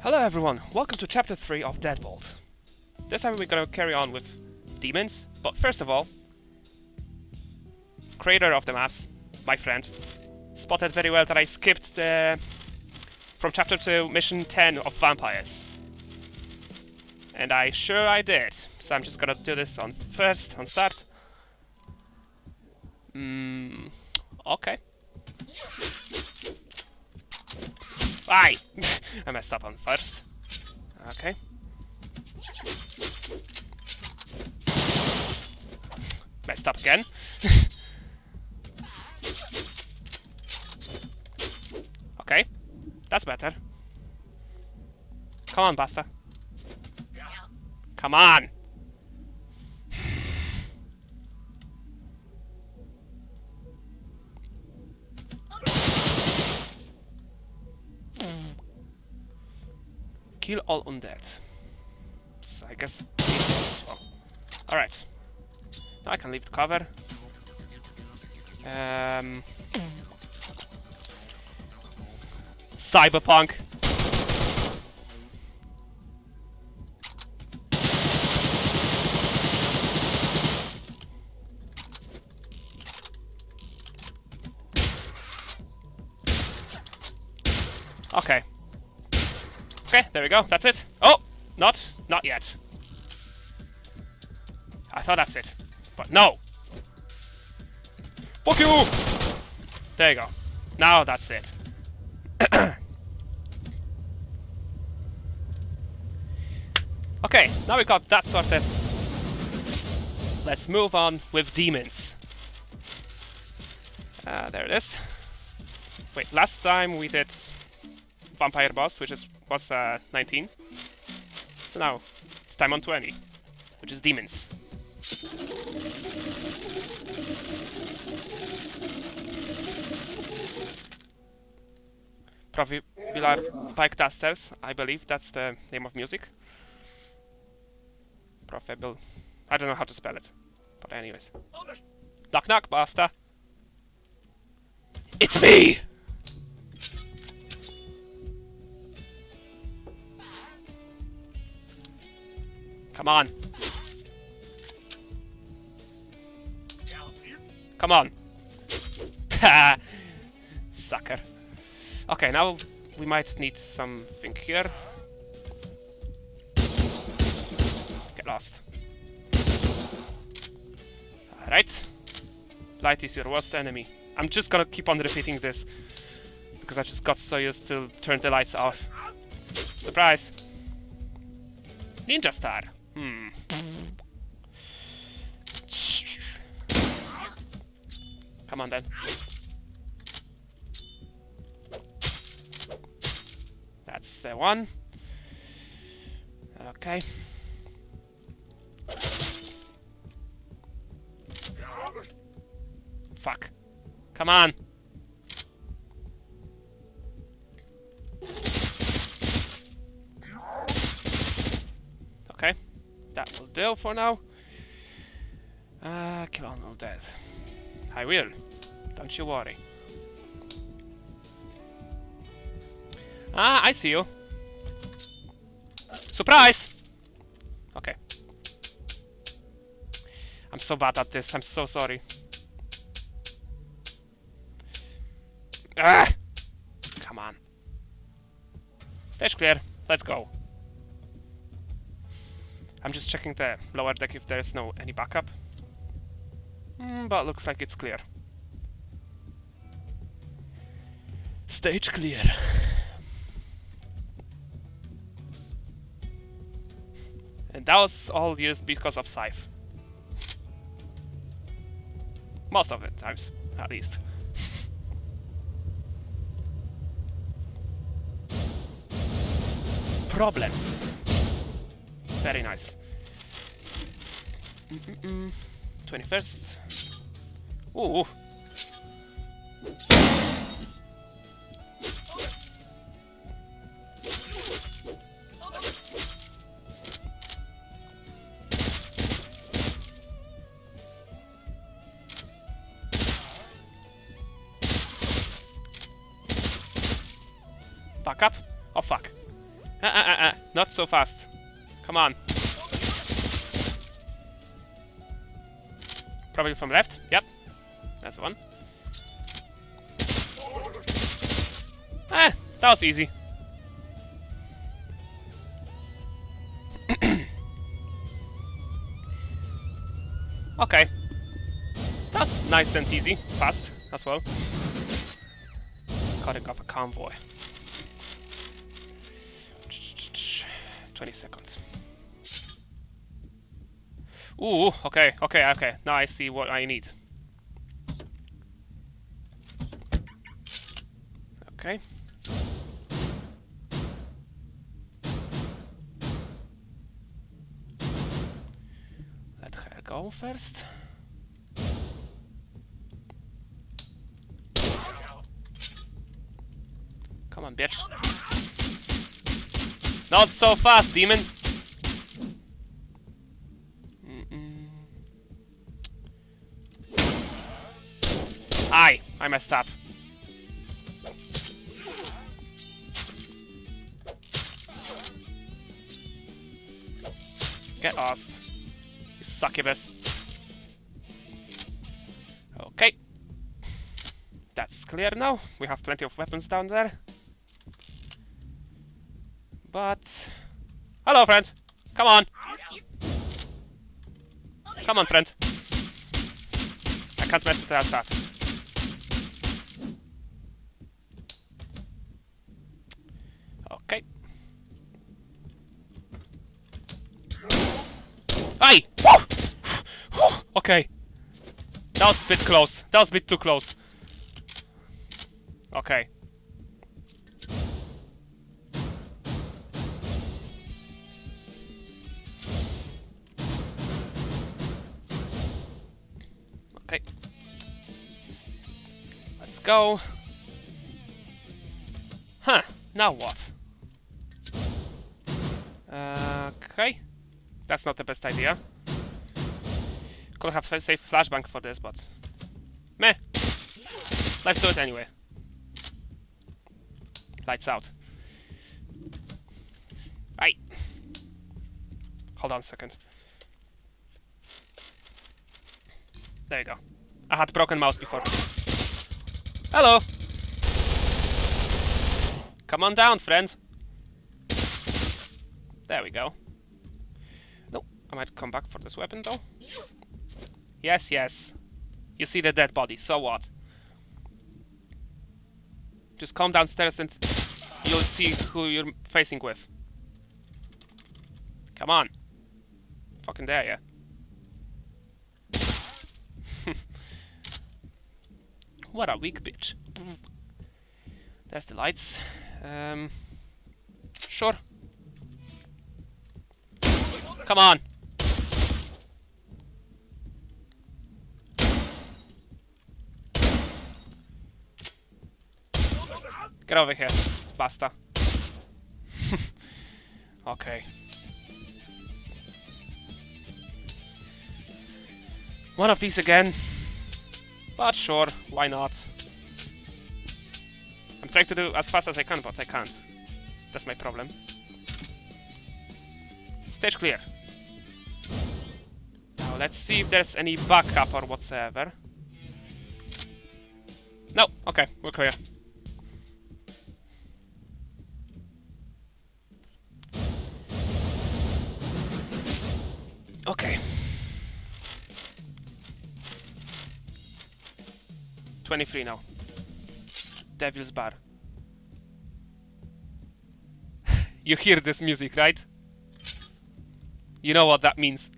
Hello everyone, welcome to chapter 3 of Deadbolt. This time we're gonna carry on with demons, but first of all, creator of the maps, my friend, spotted very well that I skipped from chapter 2, mission 10 of vampires. And I did, so I'm just gonna do this on start. Okay. Aye! I messed up on first. Okay. Messed up again. Okay. That's better. Come on, Basta. Come on! Kill all undead. So I guess these well. Alright. Now I can leave the cover. Cyberpunk. Okay. Okay, there we go, that's it. Oh! Not yet. I thought that's it. But no! Fuck you! There you go. Now that's it. Okay, now we got that sorted. Let's move on with demons. There it is. Wait, last time we did vampire boss, which was 19. So now it's time on 20, which is demons. Profibular bike dusters, I believe that's the name of music. Profibil. I don't know how to spell it, but anyways. Knock knock, Basta. It's me! Come on. Come on. Sucker. Okay, now we might need something here. Get lost. Alright. Light is your worst enemy. I'm just gonna keep on repeating this because I just got so used to turn the lights off. Surprise! Ninja star. Come on then. That's the one. Okay. Fuck. Come on. Okay. That will do for now. Kill all dead. I will. Don't you worry. Ah, I see you. Surprise! Okay. I'm so bad at this. I'm so sorry. Ah! Come on. Stage clear. Let's go. I'm just checking the lower deck if there's any backup. But looks like it's clear. Stage clear. And that was all used because of Scythe. Most of the times, at least. Problems. Very nice. 21st. Ooh. Back up. Oh fuck. Not so fast. Come on. Probably from left. Yep. That's the one. That was easy. Okay. That's nice and easy. Fast as well. Cutting off a convoy. 20 seconds. Ooh, okay. Now I see what I need. Okay. Let her go first. Come on, bitch. Not so fast, demon! Aye, I messed up. Get lost, you succubus. Okay. That's clear now. We have plenty of weapons down there. But... Hello, friend! Come on! Come on, friend! I can't mess it else up. Okay. Aye! Okay. That was a bit close. That was a bit too close. Okay. Okay. Let's go. Huh. Now what? Okay. That's not the best idea. Could have saved flashbang for this, but... Meh. Let's do it anyway. Lights out. Aye. Hold on a second. There you go. I had broken mouse before. Hello! Come on down, friend. There we go. No, I might come back for this weapon, though. Yes, yes. You see the dead body, so what? Just come downstairs and you'll see who you're facing with. Come on. Fucking dare ya. What a weak bitch. There's the lights. Sure. Come on. Get over here, basta. Okay. One of these again. But sure, why not? I'm trying to do as fast as I can, but I can't. That's my problem. Stage clear. Now let's see if there's any backup or whatsoever. No, okay, we're clear. Okay. 23 now. Devil's Bar. You hear this music, right? You know what that means.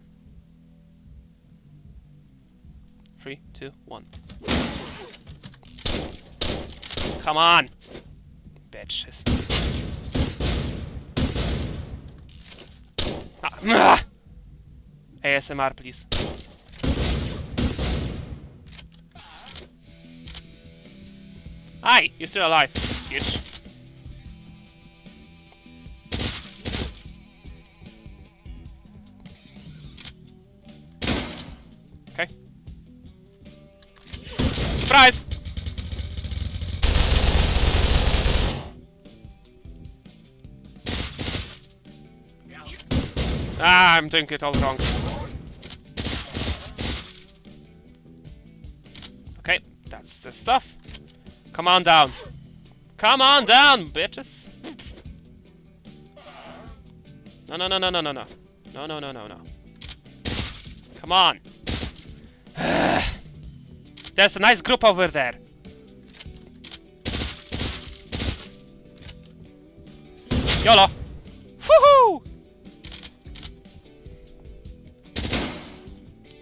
3, 2, 1. Come on! Bitches. Ah. ASMR, please. Hi, you're still alive, bitch. Okay. Surprise! Ah, I'm doing it all wrong. Okay, that's the stuff. Come on down. Come on down, bitches. No, no, no, no, no, no, no. No, no, no, no, no. Come on. There's a nice group over there. YOLO! Woohoo!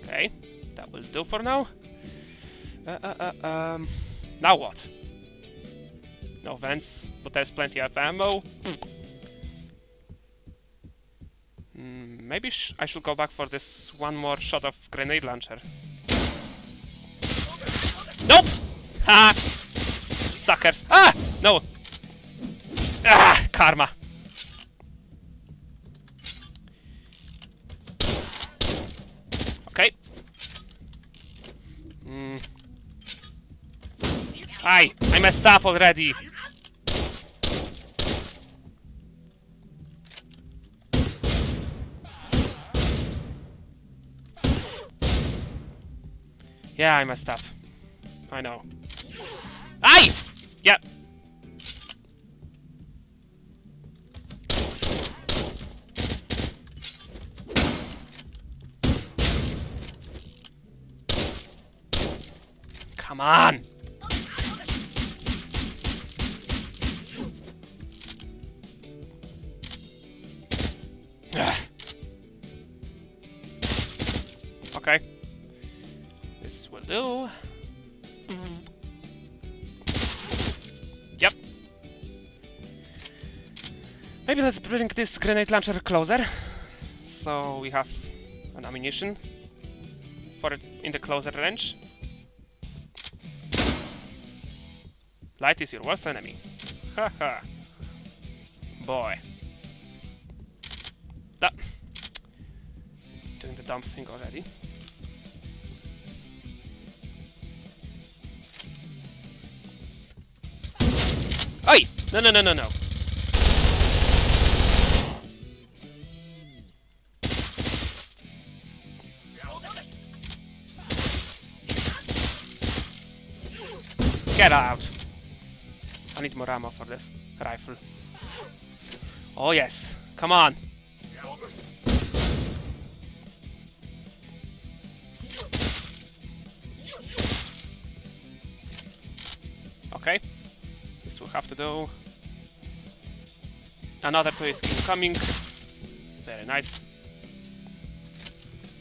Okay, that will do for now. Now what? No vents, but there's plenty of ammo. Maybe I should go back for this one more shot of grenade launcher. Nope! Ha! Suckers! Ah! No! Ah! Karma! Okay. Aye! I messed up already! Yeah, I messed up. I know. Aye! Yeah. Come on! Okay. This will do. Yep. Maybe let's bring this grenade launcher closer, so we have an ammunition for it in the closer range. Light is your worst enemy. Haha. Boy. Doing the dumb thing already. Oi! No, no, no, no, no. Get out! I need more ammo for this rifle. Oh yes, come on! Okay, this will have to do. Another twist incoming. Very nice.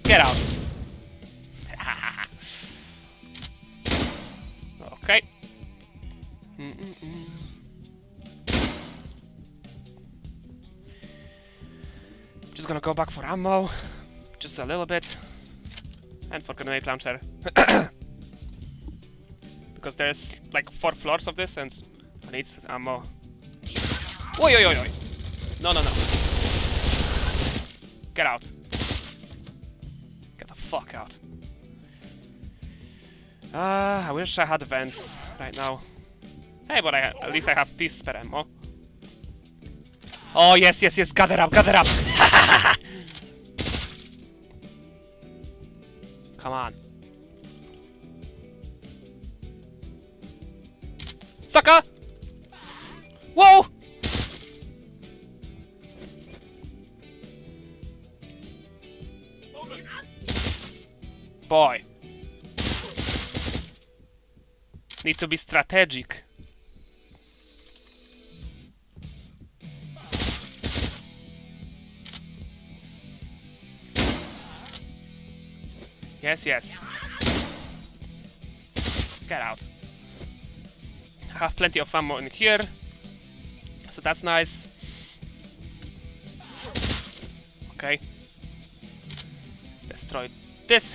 Get out! Okay. Just gonna go back for ammo, just a little bit, and for grenade launcher. Because there's like 4 floors of this, and I need ammo. Oi, oi, oi, oi! No, no, no! Get out! Get the fuck out! I wish I had vents right now. Hey, but at least I have this spare ammo. Oh yes, yes, yes! Gather up, gather up! Come on. Sucker! Whoa! Boy. Need to be strategic. Yes, yes. Get out. I have plenty of ammo in here, so that's nice. Okay. Destroy this.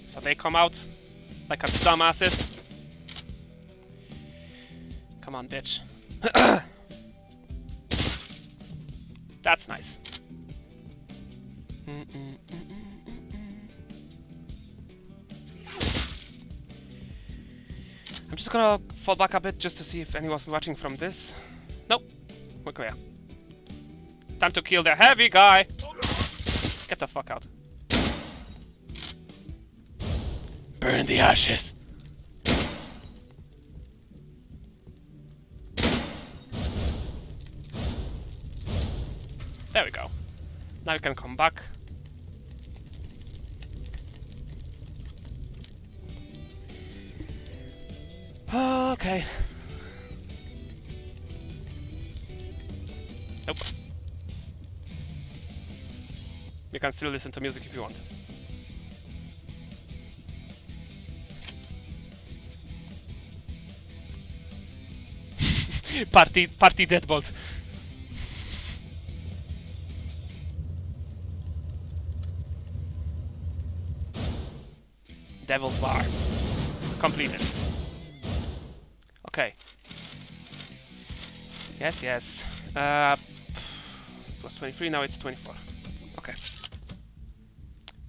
So they come out like a dumbasses. Come on, bitch. That's nice. I'm just gonna fall back a bit just to see if anyone's watching from this. Nope. We're clear. Time to kill the heavy guy. Get the fuck out. Burn the ashes. There we go. Now you can come back. Okay. Nope. You can still listen to music if you want. Party Deadbolt. Devil's Bar. Completed. Okay. Yes, yes. It was 23, now it's 24. Okay.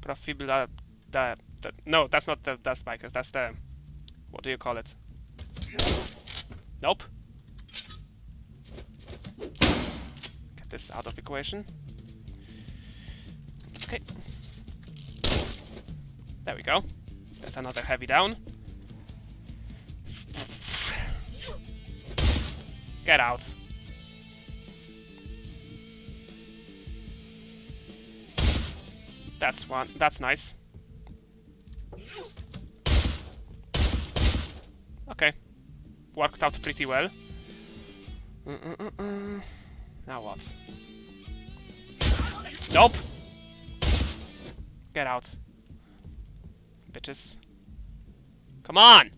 Profibula... No, that's not the dust bikers, that's the... What do you call it? Nope. Get this out of equation. Okay. There we go. That's another heavy down. Get out. That's one. That's nice. Okay. Worked out pretty well. Now what? Nope! Get out. Bitches. Come on!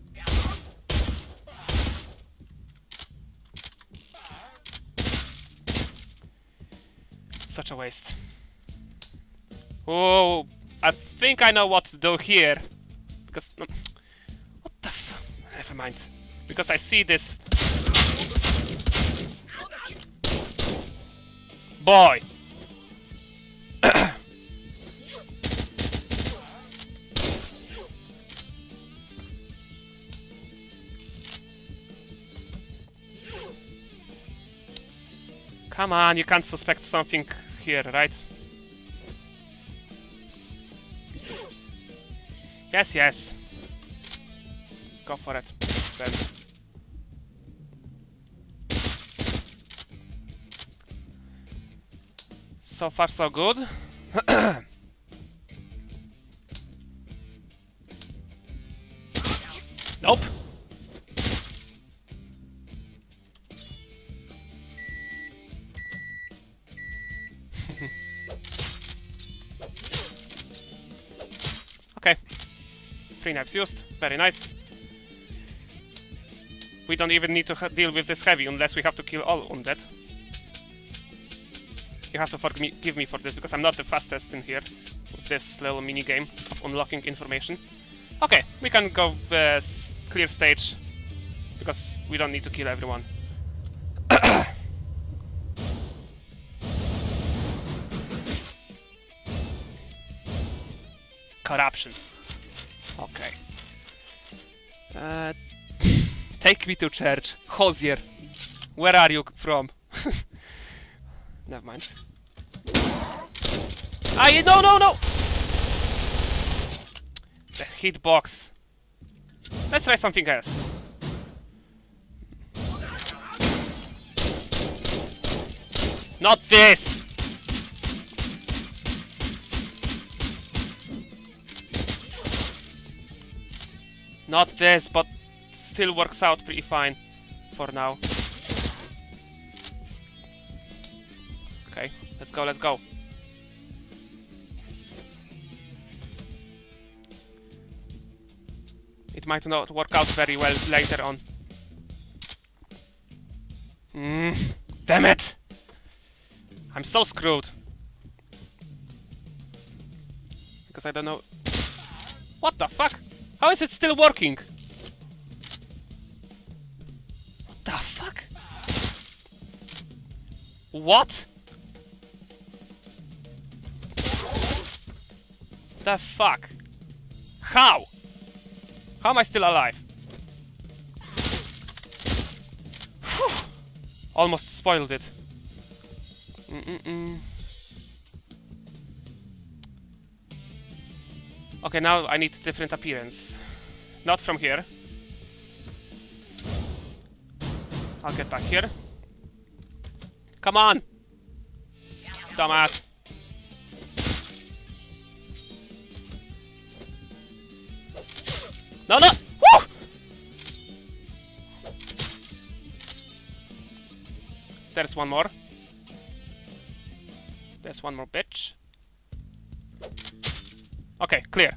Such a waste. Oh, I think I know what to do here. Because... what the f... Never mind. Because I see this... Boy! Come on, you can't suspect something here, right? Yes, yes. Go for it, then. So far, so good. Nope. Okay. 3 knives used. Very nice. We don't even need to deal with this heavy unless we have to kill all undead. You have to forgive me for this because I'm not the fastest in here with this little mini game of unlocking information. Okay, we can go clear stage because we don't need to kill everyone. Corruption. Okay. Take me to church. Hosier. Where are you from? Never mind. No, no, no! The hitbox. Let's try something else. Not this! Not this, but still works out pretty fine for now. Okay, let's go, let's go. It might not work out very well later on. Damn it! I'm so screwed. Because I don't know... What the fuck? How is it still working? What the fuck? What? The fuck? How? How am I still alive? Whew. Almost spoiled it. Okay, now I need different appearance. Not from here. I'll get back here. Come on! Dumbass! No, no! Woo! There's one more. There's one more bitch. Okay, clear.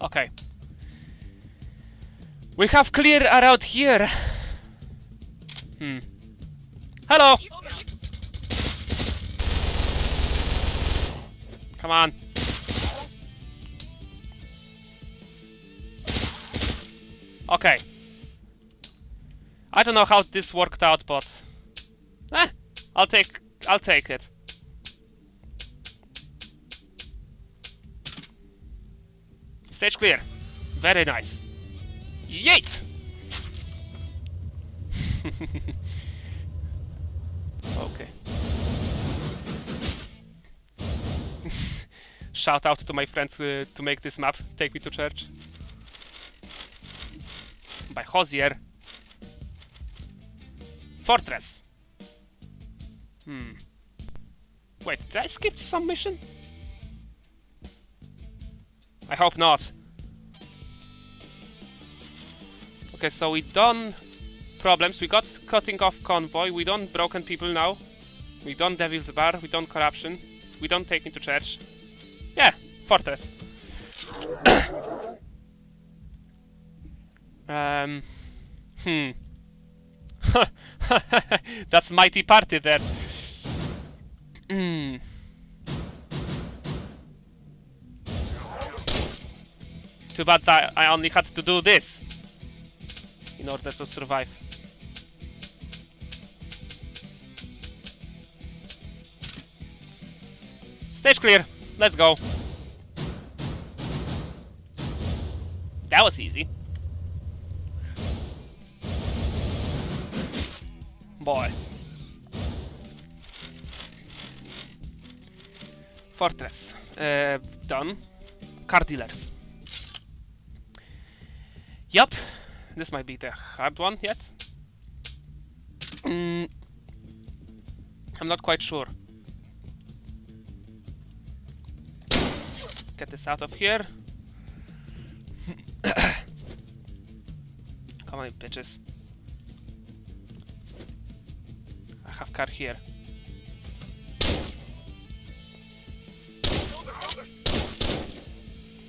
Okay. We have clear around here. Hello! Come on. Okay. I don't know how this worked out, but I'll take it. Stage clear. Very nice. Yeet! Okay. Shout out to my friends to make this map. Take me to church. By Hosier. Fortress. Wait, did I skip some mission? I hope not. Okay, so we done problems. We got cutting off convoy. We done broken people now. We done Devil's Bar. We done corruption. We done taking to church. Yeah, fortress. That's mighty party there. Too bad that I only had to do this in order to survive. Stage clear. Let's go. That was easy. Boy. Fortress. Done. Car dealers. Yup. This might be the hard one yet. I'm not quite sure. Get this out of here. Come on, bitches. I have car here.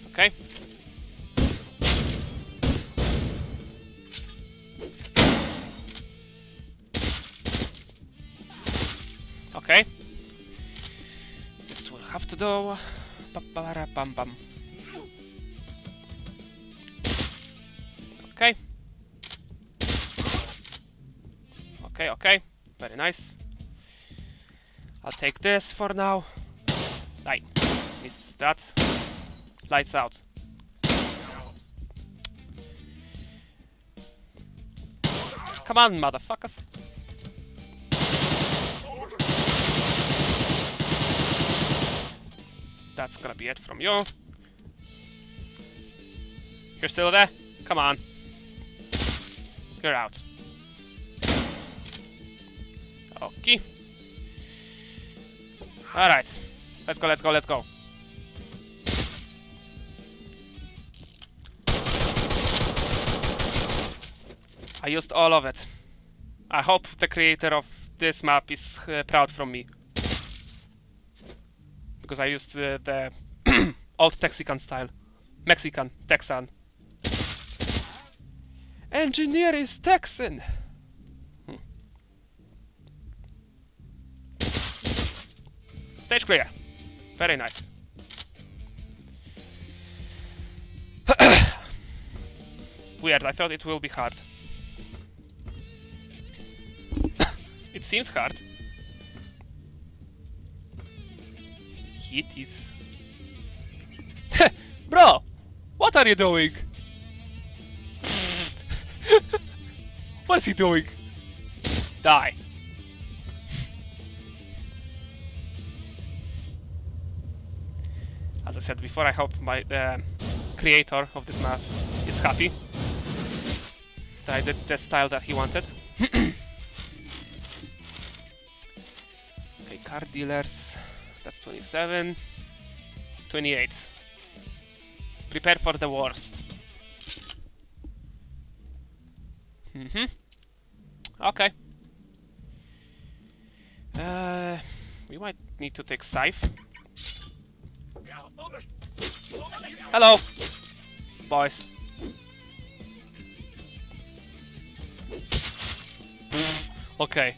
Okay. Okay. This will have to do. Bam bam. Okay. Okay, okay. Very nice. I'll take this for now. Aye. Missed that. Lights out. Come on, motherfuckers. That's gonna be it from you. You're still there? Come on. You're out. Okay. Alright. Let's go, let's go, let's go. I used all of it. I hope the creator of this map is proud from me. Because I used the old Texican style. Mexican, Texan. Engineer is Texan! Stage clear. Very nice. Weird, I thought it will be hard. It seemed hard. It is. Bro! What are you doing? What is he doing? Die. As I said before, I hope my creator of this map is happy that I did the style that he wanted. Okay, car dealers. That's 27. 28. Prepare for the worst. Okay. We might need to take Scythe. Hello, boys. Okay.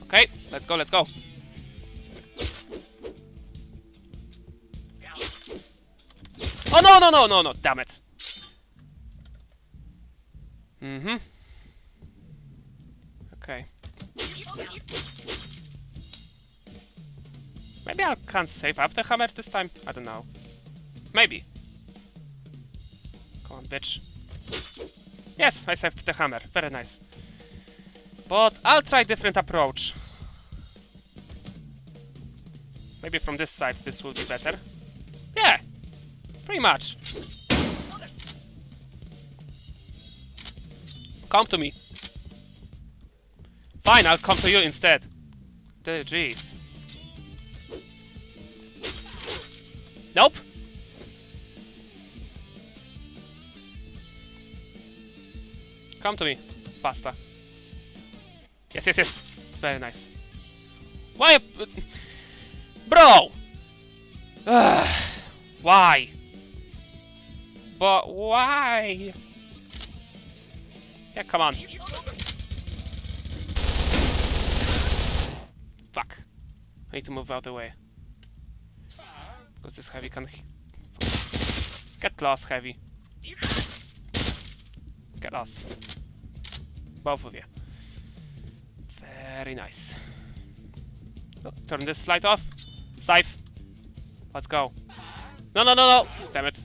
Okay, let's go, let's go. Oh no, no, no, no, no, damn it. Okay. Maybe I can't save up the hammer this time? I don't know. Maybe. Come on, bitch. Yes, I saved the hammer. Very nice. But I'll try different approach. Maybe from this side this will be better. Yeah, pretty much. Come to me. Fine, I'll come to you instead. Jeez. Nope. Come to me, pasta. Yes, yes, yes. Very nice. Why? Bro! Why? But why? Yeah, come on. Fuck. I need to move out of the way. Because this heavy can... Get lost, heavy. Get lost. Both of you. Very nice. Oh, turn this light off. Scythe. Let's go. No, no, no, no! Damn it.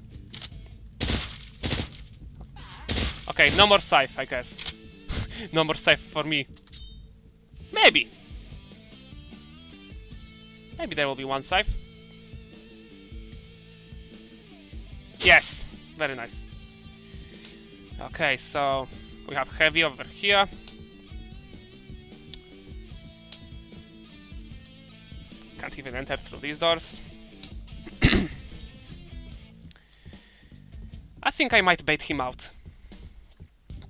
Okay, no more Scythe, I guess. No more Scythe for me. Maybe. Maybe there will be one Scythe. Yes! Very nice. Okay, so... we have heavy over here. Can't even enter through these doors. I think I might bait him out.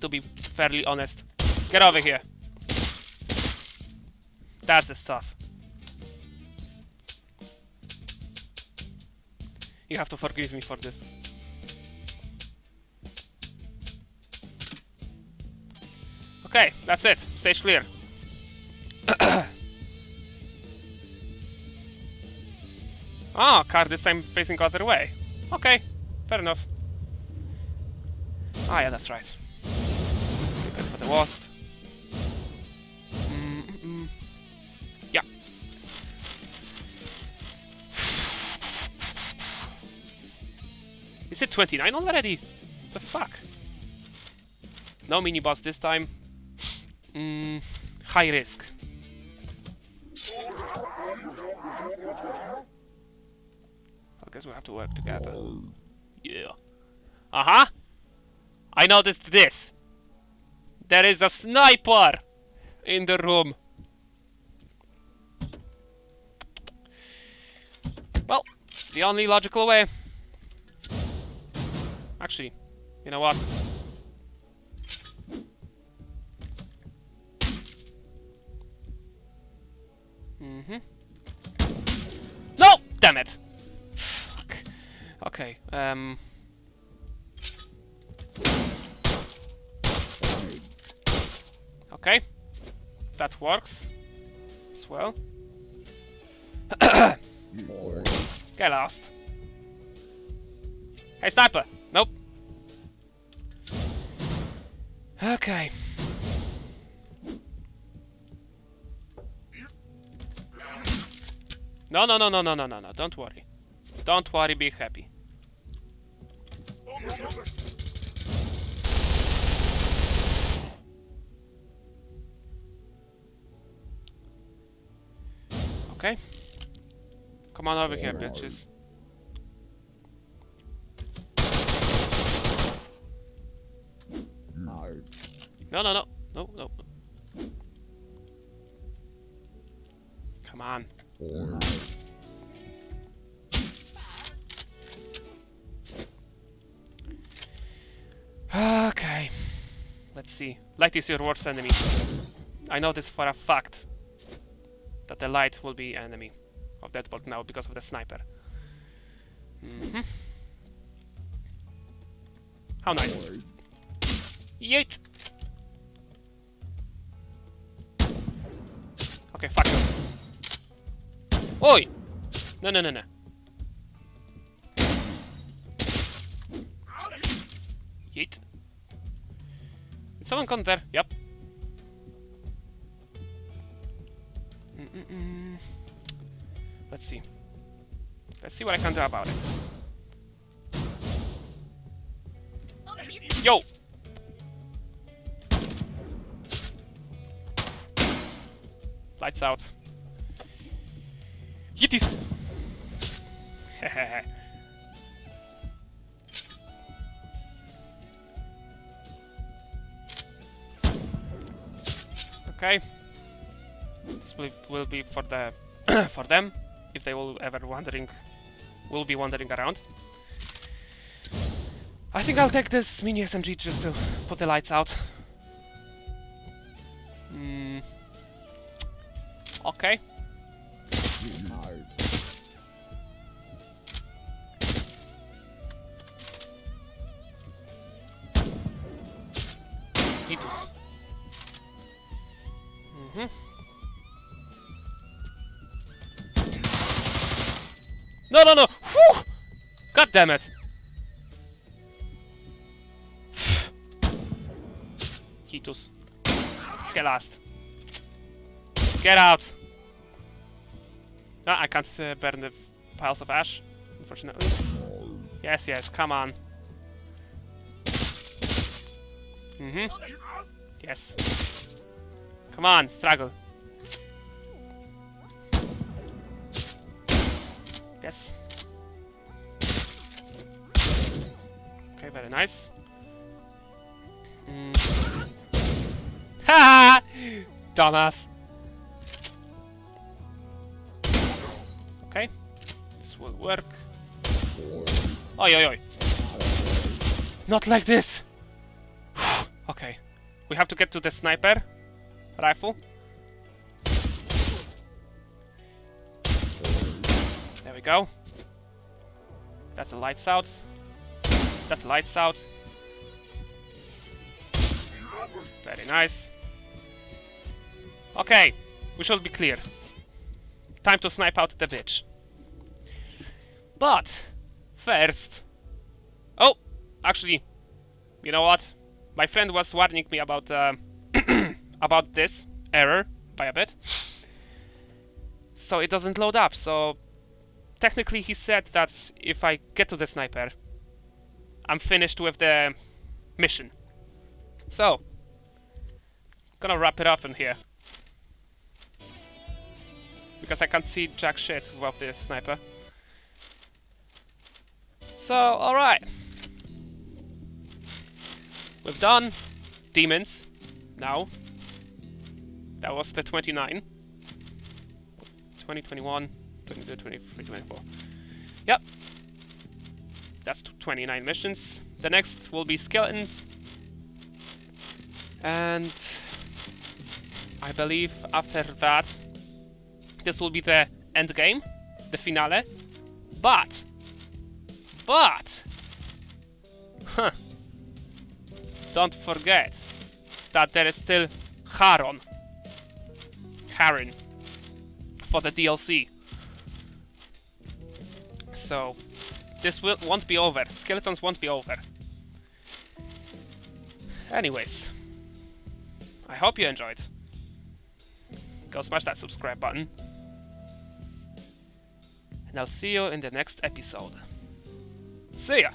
To be fairly honest. Get over here. That's the stuff. You have to forgive me for this. Okay, that's it. Stage clear. Ah, car this time facing other way. Okay, fair enough. Ah, yeah, that's right. Prepare for the worst. Yeah. Is it 29 already? The fuck? No mini boss this time. High risk. I guess we have to work together. Yeah. Uh-huh. I noticed this. There is a sniper in the room. Well, the only logical way. Actually, you know what? No! Damn it! Fuck. Okay, okay. That works as well. Get lost. Hey, sniper! Nope. Okay. No, no, no, no, no, no, no, no. Don't worry. Don't worry, be happy. Okay. Come on over here, bitches. No. No, no, no. No, no. Come on. No. Okay. Let's see. Light is your worst enemy. I know this for a fact. That the light will be enemy of Deadbolt now because of the sniper. How nice. Yeet! Okay, fuck you. Oi! No, no, no, no. Yeet. Did someone come there? Yep. Let's see. Let's see what I can do about it. Yo! Lights out. Yeeties! Hehehe. Okay. This will be for the for them, if they will ever will be wandering around. I think I'll take this mini SMG just to put the lights out. Okay. No. Hitus. No, no, no! Whew! God damn it! Hitus. Get lost. Get out! No, I can't burn the piles of ash, unfortunately. Yes, yes, come on. Yes. Come on, struggle. Yes. Okay, very nice. Ha! Dumbass. Okay, this will work. Oi, oi, oi. Not like this. Okay, we have to get to the sniper rifle. There we go. That's a lights out. That's lights out. Very nice. Okay, we should be clear. Time to snipe out the bitch. But first... Oh! Actually, you know what? My friend was warning me about about this error by a bit. So it doesn't load up, so... Technically he said that if I get to the sniper, I'm finished with the mission. So, gonna wrap it up in here. Because I can't see jack shit without the sniper. So, alright. We've done demons now. That was the 29. 20, 21, 22, 23, 24. Yep. That's 29 missions. The next will be skeletons. And I believe after that, this will be the end game, the finale. But, don't forget that there is still Haron for the DLC. So this won't be over. Skeletons won't be over. Anyways, I hope you enjoyed. Go smash that subscribe button. And I'll see you in the next episode. See ya!